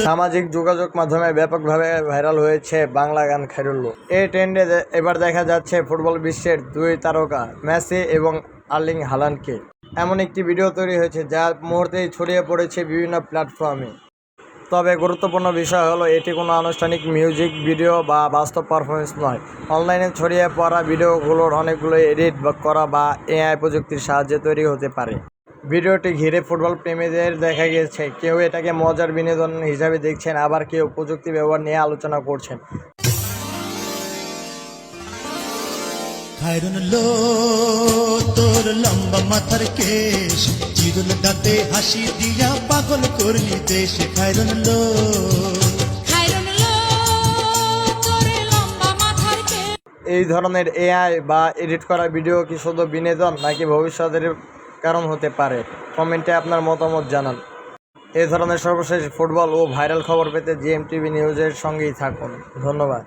সামাজিক যোগাযোগ মাধ্যমে ব্যাপকভাবে ভাইরাল হয়েছে বাংলা গান খাইরুল্লাহ। এই ট্রেন্ডে এবার দেখা যাচ্ছে ফুটবল বিশ্বের দুই তারকা মেসি এবং আর্লিং হালান্ডকে। এমন একটি ভিডিও তৈরি হয়েছে যা মুহূর্তেই ছড়িয়ে পড়েছে বিভিন্ন প্ল্যাটফর্মে। তবে গুরুত্বপূর্ণ বিষয় হলো এটি কোনো আনুষ্ঠানিক মিউজিক ভিডিও বা বাস্তব পারফরমেন্স নয়। অনলাইনে ছড়িয়ে পড়া ভিডিওগুলোর অনেকগুলো এডিট করা বা এআই প্রযুক্তির সাহায্যে তৈরি হতে পারে। ভিডিওটি ঘিরে ফুটবল প্রেমীদের দেখা গেছে কেউ এটাকে মজার বিনোদন হিসাবে দেখছেন, আবার কেউ প্রযুক্তি ব্যবহার নিয়ে আলোচনা করছেন। খায়রুল্লো তোর লম্বা মাথার কেশ, চিরুল দাঁতে হাসি দিয়া পাগল করলি দেশ। খায়রুল্লো এই ধরনের এআই বা এডিট করা ভিডিও কি শুধু বিনোদন নাকি ভবিষ্যতের কারণ হতে পারে? কমেন্টে আপনার মতামত জানান। এই ধরনের সর্বশেষ ফুটবল ও ভাইরাল খবর পেতে জিএমটিভি নিউজের সঙ্গেই থাকুন। ধন্যবাদ।